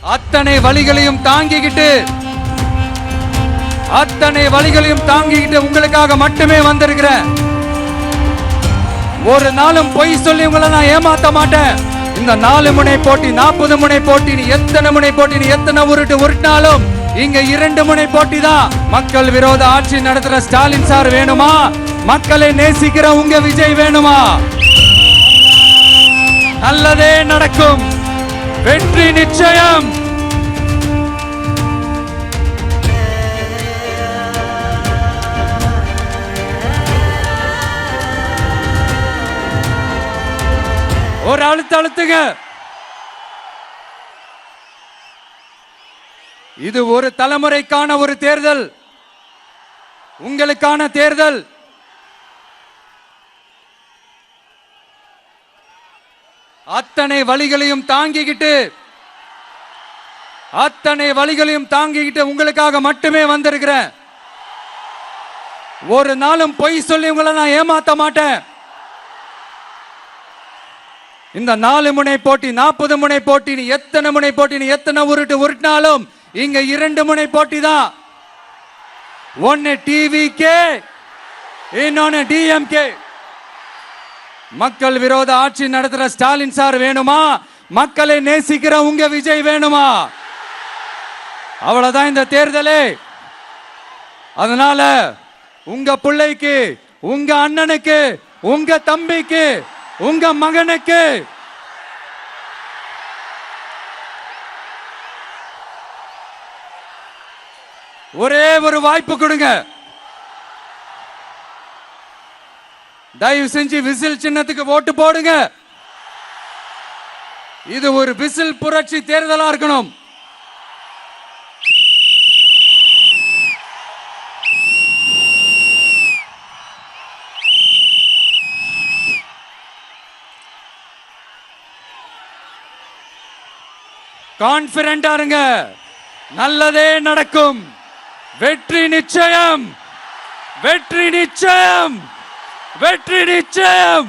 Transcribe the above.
அத்தனை வழிகளையும் தாங்கிக்கிட்டு உங்களுக்காக மட்டுமே வந்திருக்கிறேன். ஒரு நாளும் பொய் சொல்லி உங்களை நான் ஏமாத்த மாட்டேன். இந்த 4 முனை போட்டி 40 முனை போட்டி, நீ எத்தனை முனை போட்டி, நீ எத்தனை உருட்டினாலும் இங்க 2 முனை போட்டி தான். மக்கள் விரோத ஆட்சி நடத்துற ஸ்டாலின் சார் வேணுமா? மக்களை நேசிக்கிற உங்க விஜய் வேணுமா? நல்லதே நடக்கும். வெற்றி நிச்சயம். ஒரு அழுத்துங்க. இது ஒரு தலைமுறைக்கான ஒரு தேர்தல், உங்களுக்கான தேர்தல். அத்தனை வழிகளையும் தாங்கிக்கிட்டு உங்களுக்காக மட்டுமே வந்திருக்கிறேன். ஒரு நாளும் பொய் சொல்லி உங்களை நான் ஏமாத்த மாட்டேன். இந்த 4 முனை போட்டி 40 முனை போட்டி, நீ எத்தனை முனை போட்டி, நீ எத்தனை உருட்டினாலும் இங்க 2 முனை போட்டி தான். ஒன்னு டிவிகே, இன்னொன்னு டிஎம்கே. மக்கள் விரோத ஆட்சி நடத்துற ஸ்டாலின் சார் வேணுமா? மக்களை நேசிக்கிற உங்க விஜய் வேணுமா? அவ்வளவுதான் இந்த தேர்தலே. அதனால உங்க பிள்ளைக்கு, உங்க அண்ணனுக்கு, உங்க தம்பிக்கு, உங்க மகனுக்கு ஒரே ஒரு வாய்ப்பு கொடுங்க. தயவு செஞ்சு விசில் சின்னத்துக்கு ஓட்டு போடுங்க. இது ஒரு விசில் புரட்சி தேர்தலா இருக்கணும். கான்பிடென்டா இருங்க. நல்லதே நடக்கும். வெற்றி நிச்சயம், வெற்றி நிச்சயம், வெற்றி நிச்சயம்.